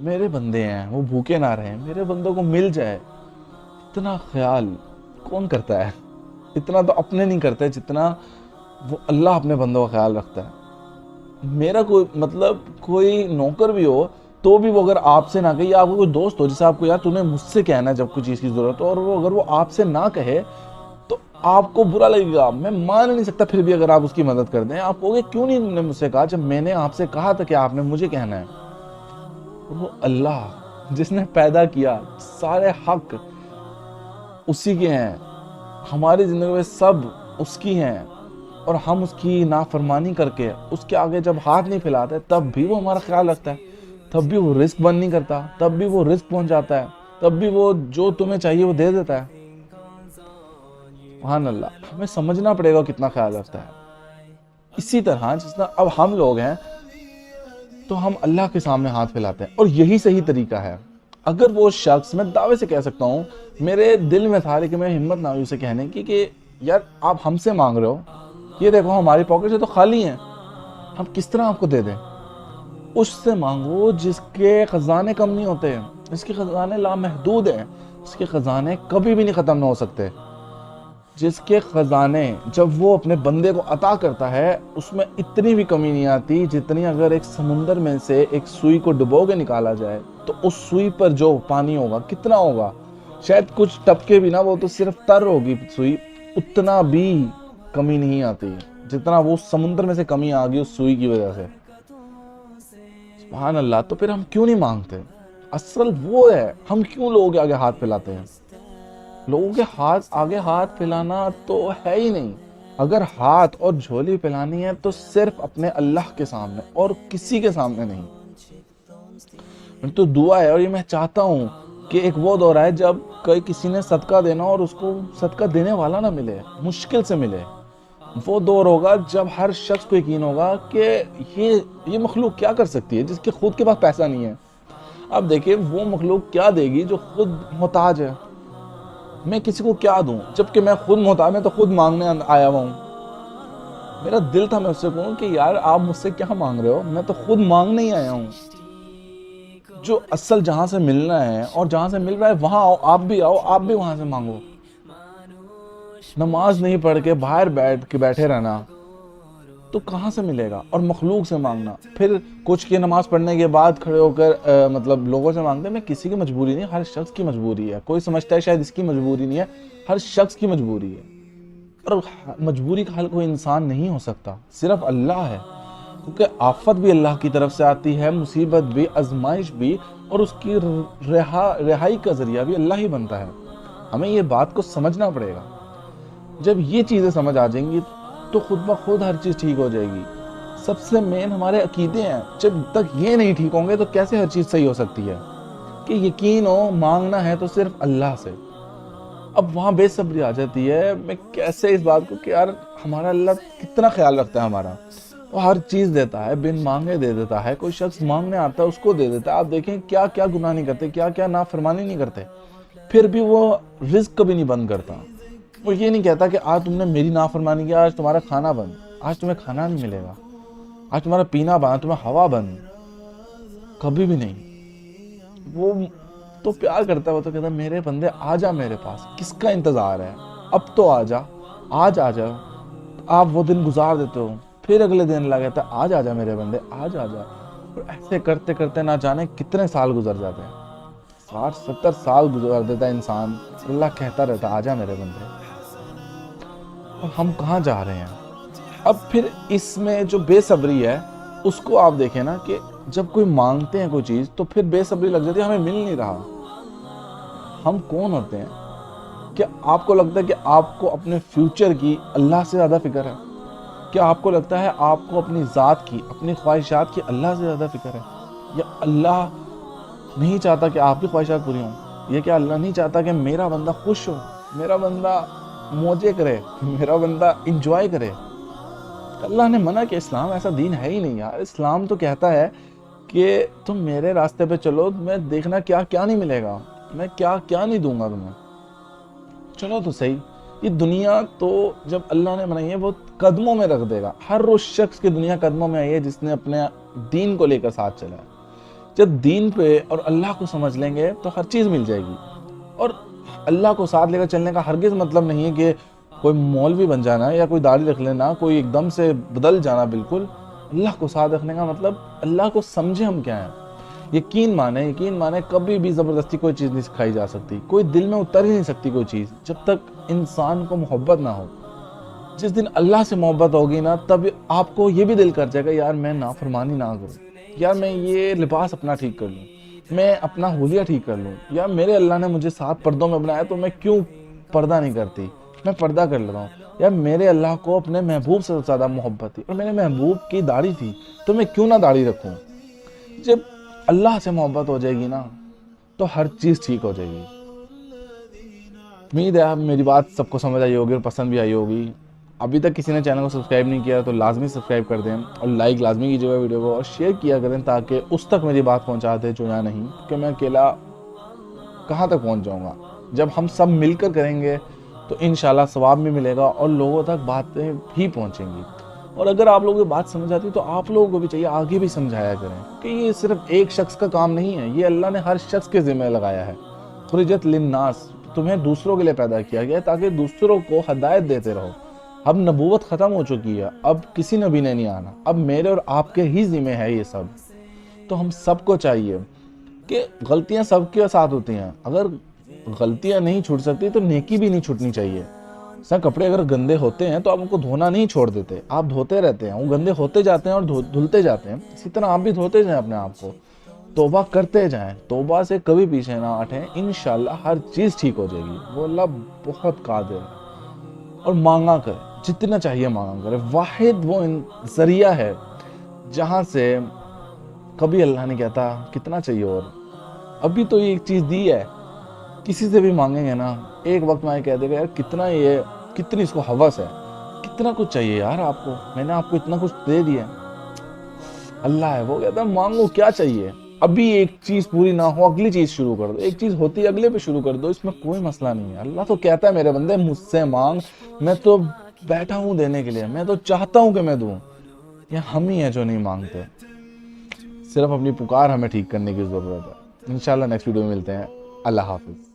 میرے بندے ہیں وہ بھوکے نہ رہیں, میرے بندوں کو مل جائے. اتنا خیال کون کرتا ہے؟ اتنا تو اپنے نہیں کرتے جتنا وہ اللہ اپنے بندوں کا خیال رکھتا ہے. میرا کوئی مطلب کوئی نوکر بھی ہو تو بھی وہ اگر آپ سے نہ کہے, یا آپ کو کوئی دوست ہو جسے آپ کو یار تم نے مجھ سے کہنا ہے جب کوئی چیز کی ضرورت ہو, اور وہ اگر وہ آپ سے نہ کہے تو آپ کو برا لگے گا. میں مان نہیں سکتا پھر بھی اگر آپ اس کی مدد کر دیں, آپ کہو گے کیوں نہیں تم نے مجھ سے کہا جب میں نے آپ سے کہا تھا کہ آپ نے مجھے کہنا ہے. وہ اللہ جس نے پیدا کیا, سارے حق اسی کے ہیں, ہماری زندگی میں سب اس کی ہیں, اور ہم اس کی نافرمانی کر کے اس کے آگے جب ہاتھ نہیں پھیلاتے تب بھی وہ ہمارا خیال رکھتا ہے, تب بھی وہ رزق بند نہیں کرتا, تب بھی وہ رزق پہنچاتا ہے, تب بھی وہ جو تمہیں چاہیے وہ دے دیتا ہے. سبحان اللہ. ہمیں سمجھنا پڑے گا کتنا خیال رکھتا ہے. اسی طرح جس طرح اب ہم لوگ ہیں تو ہم اللہ کے سامنے ہاتھ پھیلاتے ہیں, اور یہی صحیح طریقہ ہے. اگر وہ شخص, میں دعوے سے کہہ سکتا ہوں, میرے دل میں تھا لیکن میں ہمت نہ ہوئی اسے کہنے کی کہ یار آپ ہم سے مانگ رہے ہو, یہ دیکھو ہماری پاکٹ سے تو خالی ہیں, ہم کس طرح آپ کو دے دیں. اس سے مانگو جس کے خزانے کم نہیں ہوتے, جس کے خزانے لامحدود ہیں, جس کے خزانے کبھی بھی نہیں ختم نہ ہو سکتے, جس کے خزانے جب وہ اپنے بندے کو عطا کرتا ہے اس میں اتنی بھی کمی نہیں آتی جتنی اگر ایک سمندر میں سے ایک سوئی کو ڈبو کے نکالا جائے تو اس سوئی پر جو پانی ہوگا کتنا ہوگا, شاید کچھ ٹپکے بھی نہ, وہ تو صرف تر ہوگی سوئی, اتنا بھی کمی نہیں آتی جتنا وہ سمندر میں سے کمی آ گئی اس سوئی کی وجہ سے. سبحان اللہ. تو پھر ہم کیوں نہیں مانگتے؟ اصل وہ ہے ہم کیوں لوگوں کے آگے ہاتھ پھیلاتے ہیں. لوگوں کے آگے ہاتھ پھیلانا تو ہے ہی نہیں. اگر ہاتھ اور جھولی پھیلانی ہے تو صرف اپنے اللہ کے سامنے اور کسی کے سامنے نہیں. تو دعا ہے, اور یہ میں چاہتا ہوں کہ ایک وہ دور ہے جب کسی نے صدقہ دینا اور اس کو صدقہ دینے والا نہ ملے, مشکل سے ملے. وہ دور ہوگا جب ہر شخص کو یقین ہوگا کہ یہ مخلوق کیا کر سکتی ہے جس کے خود کے پاس پیسہ نہیں ہے. اب دیکھیں وہ مخلوق کیا دے گی جو خود محتاج ہے. میں کسی کو کیا دوں جبکہ میں خود محتاج, میں تو خود مانگنے آیا ہوا ہوں. میرا دل تھا میں اس سے کہوں کہ یار آپ مجھ سے کیا مانگ رہے ہو, میں تو خود مانگنے ہی آیا ہوں. جو اصل جہاں سے ملنا ہے اور جہاں سے مل رہا ہے وہاں آؤ, آپ بھی آؤ, آپ بھی وہاں سے مانگو. نماز نہیں پڑھ کے باہر بیٹھ کے بیٹھے رہنا تو کہاں سے ملے گا, اور مخلوق سے مانگنا. پھر کچھ کی نماز پڑھنے کے بعد کھڑے ہو کر مطلب لوگوں سے مانگتے ہیں. میں کسی کی مجبوری نہیں, ہر شخص کی مجبوری ہے. کوئی سمجھتا ہے شاید اس کی مجبوری نہیں ہے, ہر شخص کی مجبوری ہے. اور مجبوری کا حل کوئی انسان نہیں ہو سکتا, صرف اللہ ہے. کیونکہ آفت بھی اللہ کی طرف سے آتی ہے, مصیبت بھی, آزمائش بھی, اور اس کی رہائی کا ذریعہ بھی اللہ ہی بنتا ہے. ہمیں یہ بات کو سمجھنا پڑے گا. جب یہ چیزیں سمجھ آ جائیں گی تو خود بخود ہر چیز ٹھیک ہو جائے گی. سب سے مین ہمارے عقیدے ہیں, جب تک یہ نہیں ٹھیک ہوں گے تو کیسے ہر چیز صحیح ہو سکتی ہے. کہ یقین ہو مانگنا ہے تو صرف اللہ سے. اب وہاں بے صبری آ جاتی ہے, میں کیسے اس بات کو کہ یار ہمارا اللہ کتنا خیال رکھتا ہے ہمارا, وہ ہر چیز دیتا ہے, بن مانگے دے دیتا ہے. کوئی شخص مانگنے آتا ہے اس کو دے دیتا ہے. آپ دیکھیں کیا کیا گناہ نہیں کرتے, کیا کیا نافرمانی نہیں کرتے, پھر بھی وہ رزق کبھی نہیں بند کرتا. وہ یہ نہیں کہتا کہ آج تم نے میری نافرمانی کیا, آج تمہارا کھانا بند, آج تمہیں کھانا نہیں ملے گا, آج تمہارا پینا بند, تمہیں ہوا بند. کبھی بھی نہیں. وہ تو پیار کرتا ہے, وہ تو کہتا ہے میرے بندے آ جا میرے پاس, کس کا انتظار ہے, اب تو آ جا, آج آ جا. آپ وہ دن گزار دیتے ہو, پھر اگلے دن اللہ کہتا ہے آج آ جا میرے بندے, آج آ جا. اور ایسے کرتے کرتے نہ جانے کتنے سال گزر جاتے ہیں, 60-70 سال گزار دیتا ہے انسان. اللہ کہتا رہتا آ جا میرے بندے. اور ہم کہاں جا رہے ہیں. اب پھر اس میں جو بے صبری ہے اس کو آپ دیکھیں نا, کہ جب کوئی مانگتے ہیں کوئی چیز تو پھر بے صبری لگ جاتی ہے, ہمیں مل نہیں رہا. ہم کون ہوتے ہیں؟ کیا آپ کو لگتا ہے کہ آپ کو اپنے فیوچر کی اللہ سے زیادہ فکر ہے؟ کیا آپ کو لگتا ہے آپ کو اپنی ذات کی, اپنی خواہشات کی اللہ سے زیادہ فکر ہے؟ یا اللہ نہیں چاہتا کہ آپ کی خواہشات پوری ہوں؟ یہ کہ اللہ نہیں چاہتا کہ میرا بندہ خوش ہو, میرا بندہ موجے کرے, میرا بندہ انجوائے کرے؟ اللہ نے منع کہ اسلام ایسا دین ہے ہی نہیں یار. اسلام تو کہتا ہے کہ تم میرے راستے پہ چلو, میں دیکھنا کیا کیا نہیں ملے گا, میں کیا کیا نہیں دوں گا تمہیں. چلو تو صحیح. یہ دنیا تو جب اللہ نے بنائی ہے وہ قدموں میں رکھ دے گا. ہر روز شخص کی دنیا قدموں میں آئی ہے جس نے اپنے دین کو لے کر ساتھ چلا ہے. جب دین پہ اور اللہ کو سمجھ لیں گے تو ہر چیز مل جائے گی. اور اللہ کو ساتھ لے کر چلنے کا ہرگز مطلب نہیں ہے کہ کوئی مولوی بن جانا یا کوئی داڑھی رکھ لینا, کوئی ایک دم سے بدل جانا. بالکل اللہ کو ساتھ رکھنے کا مطلب اللہ کو سمجھے ہم کیا ہیں, یقین مانے کبھی بھی زبردستی کوئی چیز نہیں سکھائی جا سکتی, کوئی دل میں اتر ہی نہیں سکتی کوئی چیز جب تک انسان کو محبت نہ ہو. جس دن اللہ سے محبت ہوگی نا, تب آپ کو یہ بھی دل کر جائے گا یار میں نافرمانی نہ کروں, یار میں یہ لباس اپنا ٹھیک کر لوں, میں اپنا حلیہ ٹھیک کر لوں, یا میرے اللہ نے مجھے 7 پردوں میں بنایا تو میں کیوں پردہ نہیں کرتی, میں پردہ کر لیتا ہوں. یا میرے اللہ کو اپنے محبوب سے زیادہ محبت تھی اور میرے محبوب کی داڑھی تھی تو میں کیوں نہ داڑھی رکھوں. جب اللہ سے محبت ہو جائے گی نا تو ہر چیز ٹھیک ہو جائے گی. امید ہے آپ میری بات سب کو سمجھ آئی ہوگی اور پسند بھی آئی ہوگی. ابھی تک کسی نے چینل کو سبسکرائب نہیں کیا تو لازمی سبسکرائب کر دیں اور لائک لازمی کیجیے گا ویڈیو کو, اور شیئر کیا کریں تاکہ اس تک میری بات پہنچا دے جو یہاں نہیں, کہ میں اکیلا کہاں تک پہنچ جاؤں گا. جب ہم سب مل کر کریں گے تو انشاءاللہ ثواب بھی ملے گا اور لوگوں تک باتیں بھی پہنچیں گی. اور اگر آپ لوگوں کو بات سمجھ آتی تو آپ لوگوں کو بھی چاہیے آگے بھی سمجھایا کریں کہ یہ صرف ایک شخص کا کام نہیں ہے, یہ اللہ نے ہر شخص کے ذمہ لگایا ہے. خرجت للناس, تمہیں دوسروں کے لیے پیدا کیا گیا ہے تاکہ دوسروں کو ہدایت دیتے رہو. اب نبوت ختم ہو چکی ہے, اب کسی نبی نے نہیں آنا, اب میرے اور آپ کے ہی ذمہ ہے یہ سب. تو ہم سب کو چاہیے کہ غلطیاں سب کے ساتھ ہوتی ہیں, اگر غلطیاں نہیں چھوٹ سکتی تو نیکی بھی نہیں چھوٹنی چاہیے. سر کپڑے اگر گندے ہوتے ہیں تو آپ ان کو دھونا نہیں چھوڑ دیتے, آپ دھوتے رہتے ہیں, وہ گندے ہوتے جاتے ہیں اور دھلتے جاتے ہیں. اسی طرح آپ بھی دھوتے جائیں اپنے آپ کو, توبہ کرتے جائیں, توبہ سے کبھی پیچھے نہ ہٹیں, انشاءاللہ ہر چیز ٹھیک ہو جائے گی. وہ اللہ بہت قادر ہے. اور مانگا کرے, جتنا چاہیے مانگا کرے. واحد وہ ذریعہ ہے جہاں سے کبھی اللہ نے کہتا کتنا چاہیے, اور ابھی تو یہ ایک چیز دی ہے, کسی سے بھی مانگیں گے نا ایک وقت میں کہہ دے گا یار کتنا یہ, کتنی اس کو ہوس ہے, کتنا کچھ چاہیے یار آپ کو, میں نے آپ کو اتنا کچھ دے دیا. اللہ ہے وہ کہتا ہے مانگو کیا چاہیے, ابھی ایک چیز پوری نہ ہو اگلی چیز شروع کر دو, ایک چیز ہوتی ہے اگلے پہ شروع کر دو, اس میں کوئی مسئلہ نہیں ہے. اللہ تو کہتا ہے میرے بندے مجھ سے مانگ, میں تو بیٹھا ہوں دینے کے لیے, میں تو چاہتا ہوں کہ میں دوں. یہ ہم ہی ہیں جو نہیں مانگتے, صرف اپنی پکار ہمیں ٹھیک کرنے کی ضرورت ہے. انشاءاللہ نیکسٹ ویڈیو میں ملتے ہیں. اللہ حافظ.